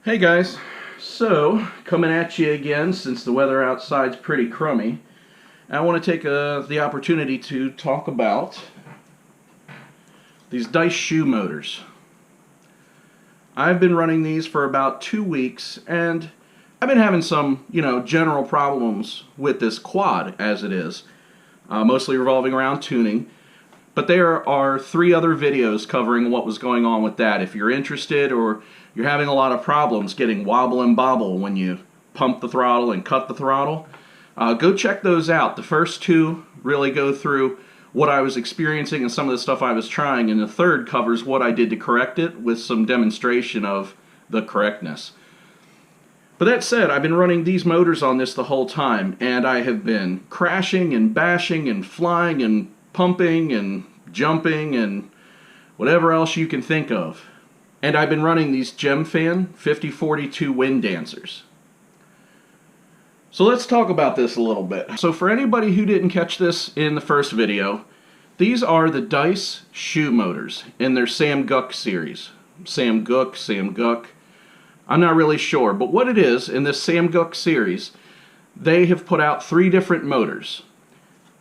Hey guys, so coming at you again since the weather outside's pretty crummy. I want to take the opportunity to talk about these Dys Shu motors. I've been running these for about 2 weeks and I've been having some, general problems with this quad as it is, mostly revolving around tuning. But there are 3 other videos covering what was going on with that. If you're interested or you're having a lot of problems getting wobble and bobble when you pump the throttle and cut the throttle, go check those out. The first 2 really go through what I was experiencing and some of the stuff I was trying, and the third covers what I did to correct it with some demonstration of the correctness. But that said, I've been running these motors on this the whole time, and I have been crashing and bashing and flying and pumping and jumping and whatever else you can think of. And I've been running these Gemfan 5042 wind dancers. So let's talk about this a little bit. So for anybody who didn't catch this in the first video, these are the Dys Shu motors in their Samguk series. Samguk. I'm not really sure, but what it is, in this Samguk series, they have put out 3 different motors.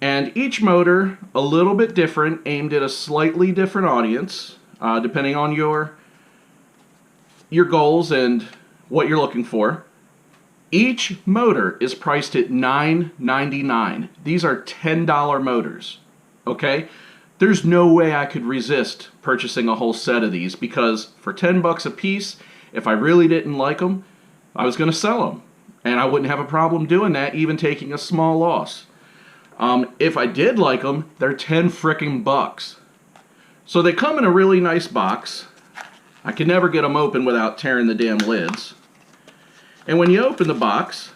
And each motor a little bit different, aimed at a slightly different audience, depending on your goals and what you're looking for. Each motor is priced at $9.99. These are $10 motors, okay? There's no way I could resist purchasing a whole set of these, because for 10 bucks a piece, if I really didn't like them, I was going to sell them. And I wouldn't have a problem doing that, even taking a small loss. If I did like them, they're 10 frickin' bucks. So they come in a really nice box. I can never get them open without tearing the damn lids. And when you open the box,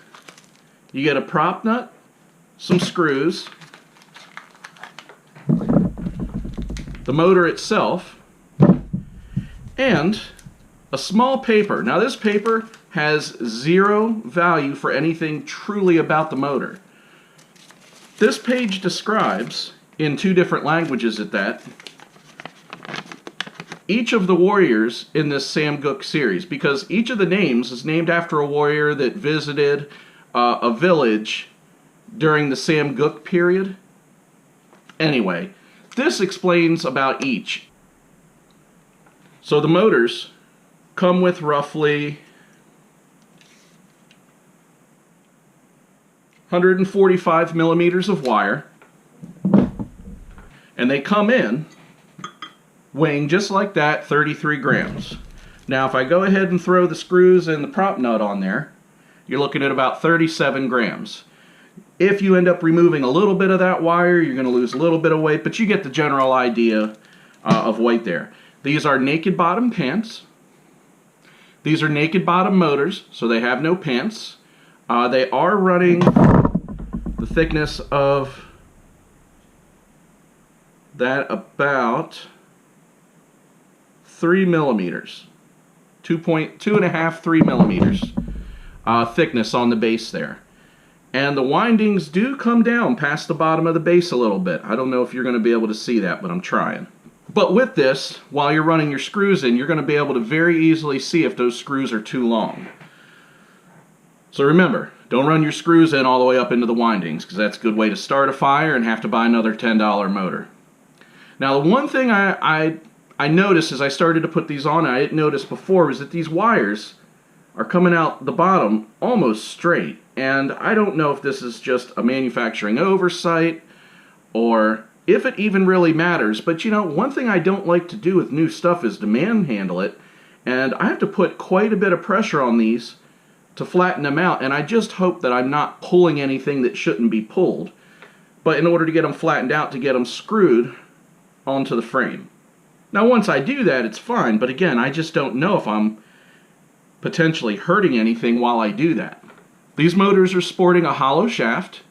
you get a prop nut, some screws, the motor itself, and a small paper. Now this paper has 0 value for anything truly about the motor. This page describes, in 2 different languages at that, each of the warriors in this Samguk series, because each of the names is named after a warrior that visited a village during the Samguk period. Anyway, this explains about each. So the motors come with roughly 145 millimeters of wire, and they come in weighing just like that, 33 grams. Now if I go ahead and throw the screws and the prop nut on there, you're looking at about 37 grams. If you end up removing a little bit of that wire, you're going to lose a little bit of weight, but you get the general idea of weight there. These are naked bottom pants. These are naked bottom motors, so they have no pants. They are running the thickness of that about 3 millimeters, 2.5, 3 millimeters thickness on the base there. And the windings do come down past the bottom of the base a little bit. I don't know if you're going to be able to see that, but I'm trying. But with this, while you're running your screws in, you're going to be able to very easily see if those screws are too long. So remember, don't run your screws in all the way up into the windings, because that's a good way to start a fire and have to buy another $10 motor. Now the one thing I noticed as I started to put these on, and I didn't notice before, was that these wires are coming out the bottom almost straight. And I don't know if this is just a manufacturing oversight or if it even really matters. But one thing I don't like to do with new stuff is to manhandle it. And I have to put quite a bit of pressure on these to flatten them out. And I just hope that I'm not pulling anything that shouldn't be pulled. But in order to get them flattened out, to get them screwed onto the frame. Now once I do that, it's fine, but again, I just don't know if I'm potentially hurting anything while I do that. These motors are sporting a hollow shaft,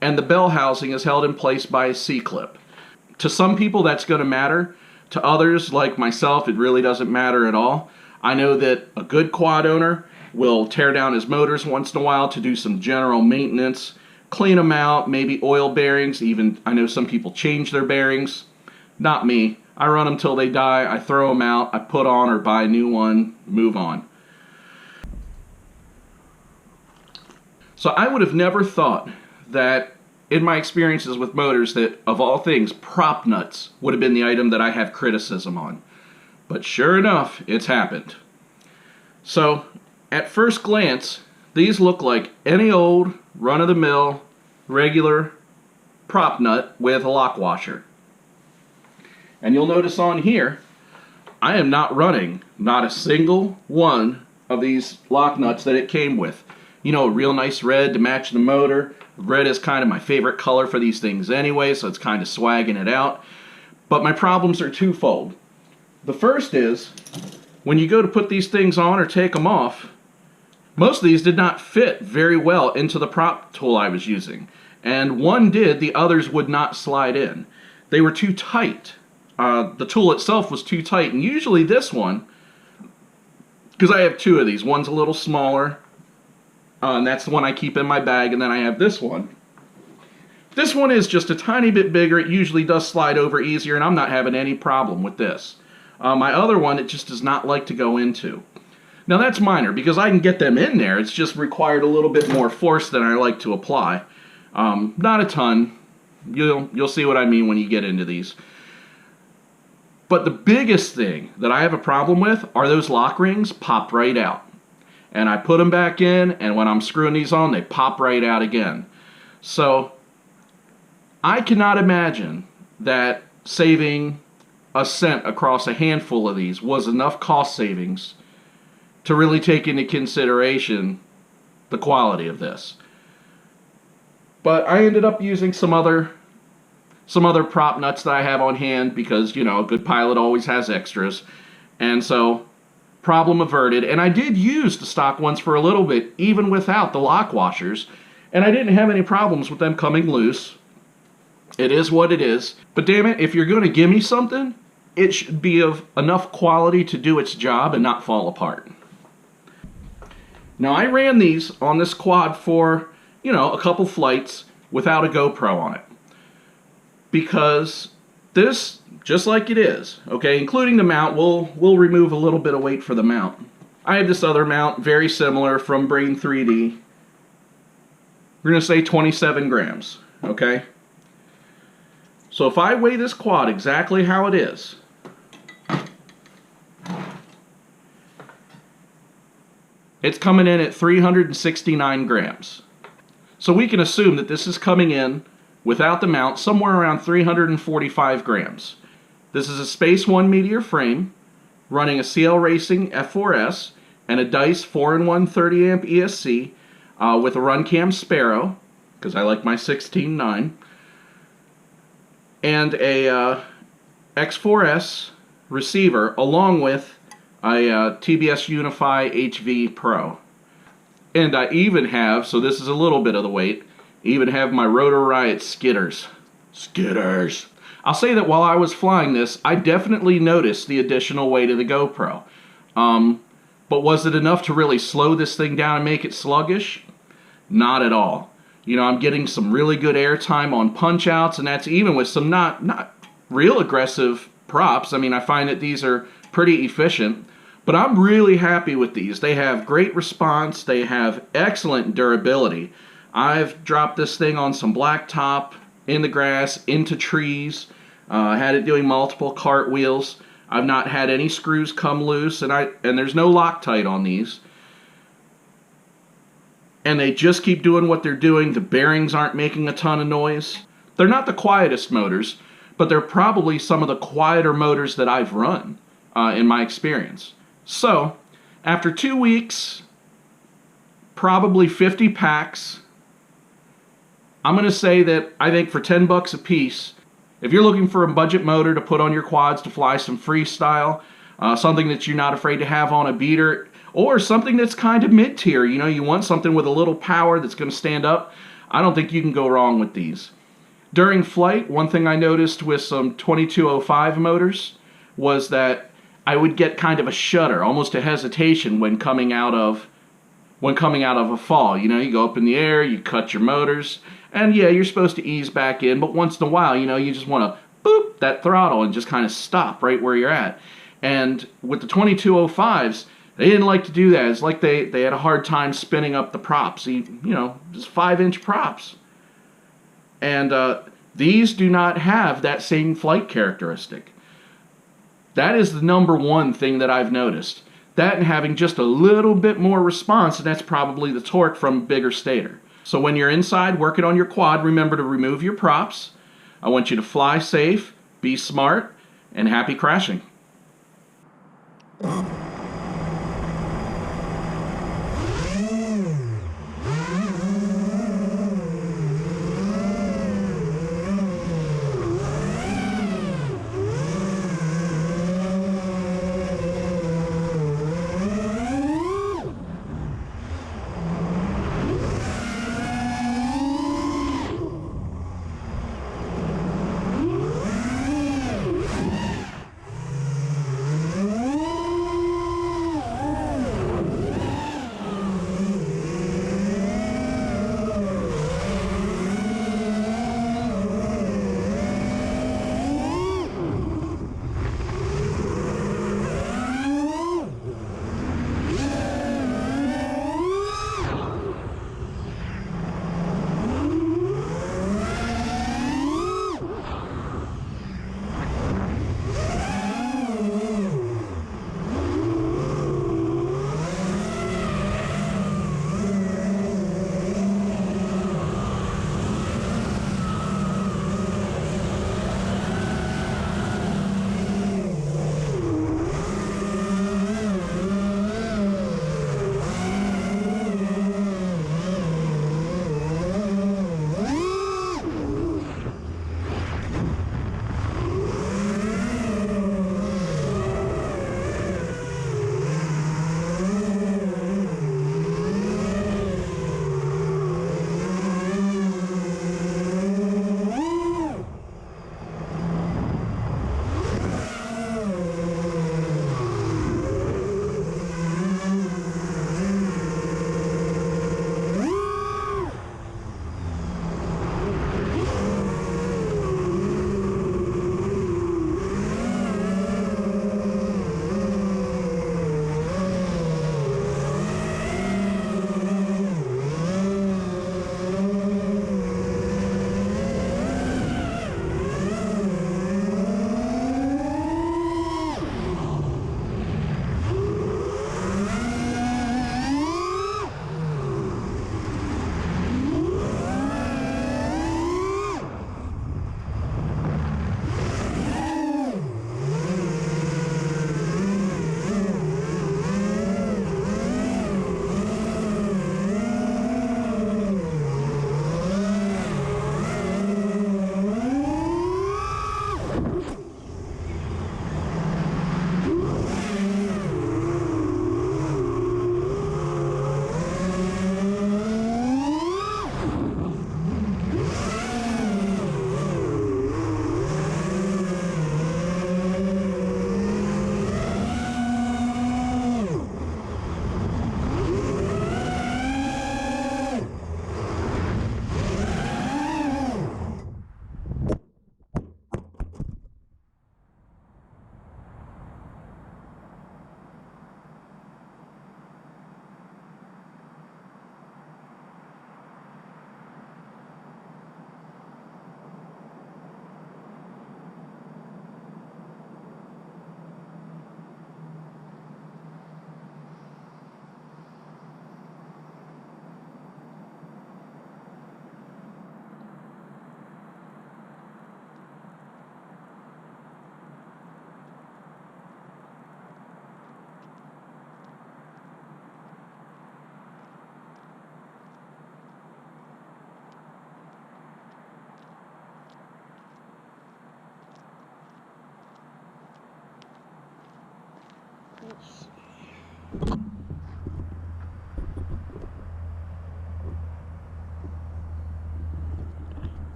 and the bell housing is held in place by a C-clip. To some people that's going to matter. To others, like myself, it really doesn't matter at all. I know that a good quad owner will tear down his motors once in a while to do some general maintenance, clean them out, maybe oil bearings, even I know some people change their bearings. Not me. I run them till they die, I throw them out, I put on or buy a new one, move on. So I would have never thought that in my experiences with motors that, of all things, prop nuts would have been the item that I have criticism on. But sure enough, it's happened. So, at first glance, these look like any old, run-of-the-mill, regular prop nut with a lock washer. And you'll notice on here, I am not running not a single one of these lock nuts that it came with. You know, a real nice red to match the motor. Red is kind of my favorite color for these things anyway, so it's kind of swagging it out. But my problems are twofold. The first is, when you go to put these things on or take them off, most of these did not fit very well into the prop tool I was using. And one did, the others would not slide in. They were too tight. The tool itself was too tight, and usually this one, because I have two of these, one's a little smaller, and that's the one I keep in my bag, and then I have this one. This one is just a tiny bit bigger. It usually does slide over easier, and I'm not having any problem with this. My other one, it just does not like to go into. Now that's minor, because I can get them in there. It's just required a little bit more force than I like to apply. Not a ton. You'll see what I mean when you get into these. But the biggest thing that I have a problem with are those lock rings pop right out. And I put them back in, and when I'm screwing these on, they pop right out again. So I cannot imagine that saving a cent across a handful of these was enough cost savings to really take into consideration the quality of this. But I ended up using some other prop nuts that I have on hand because, you know, a good pilot always has extras. And so, problem averted. And I did use the stock ones for a little bit, even without the lock washers. And I didn't have any problems with them coming loose. It is what it is. But damn it, if you're going to give me something, it should be of enough quality to do its job and not fall apart. Now, I ran these on this quad for, you know, a couple flights without a GoPro on it. Because this, just like it is, okay, including the mount, we'll remove a little bit of weight for the mount. I have this other mount, very similar, from Brain 3D. We're going to say 27 grams, okay? So if I weigh this quad exactly how it is, it's coming in at 369 grams. So we can assume that this is coming in, without the mount, somewhere around 345 grams. This is a Space One Meteor frame, running a CL Racing F4S, and a Dys 4-in-1 30 amp ESC, with a Runcam Sparrow, because I like my 16.9, and a X4S receiver, along with a TBS Unify HV Pro. And I even have, so this is a little bit of the weight, even have my Rotor Riot skidders. Skidders! I'll say that while I was flying this, I definitely noticed the additional weight of the GoPro. But was it enough to really slow this thing down and make it sluggish? Not at all. You know, I'm getting some really good airtime on punch-outs, and that's even with some not real aggressive props. I mean, I find that these are pretty efficient. But I'm really happy with these. They have great response. They have excellent durability. I've dropped this thing on some blacktop, in the grass, into trees. Had it doing multiple cartwheels. I've not had any screws come loose, and there's no Loctite on these. And they just keep doing what they're doing. The bearings aren't making a ton of noise. They're not the quietest motors, but they're probably some of the quieter motors that I've run in my experience. So, after 2 weeks, probably 50 packs, I'm going to say that I think for 10 bucks a piece, if you're looking for a budget motor to put on your quads to fly some freestyle, something that you're not afraid to have on a beater, or something that's kind of mid-tier, you know, you want something with a little power that's going to stand up, I don't think you can go wrong with these. During flight, one thing I noticed with some 2205 motors was that I would get kind of a shudder, almost a hesitation when coming out of a fall. You know, you go up in the air, you cut your motors, and yeah, you're supposed to ease back in, but once in a while, you know, you just want to boop, that throttle and just kind of stop right where you're at. And with the 2205s, they didn't like to do that. It's like they had a hard time spinning up the props, just 5-inch props. And these do not have that same flight characteristic. That is the number one thing that I've noticed. That and having just a little bit more response, and that's probably the torque from a bigger stator. So when you're inside working on your quad, remember to remove your props. I want you to fly safe, be smart, and happy crashing.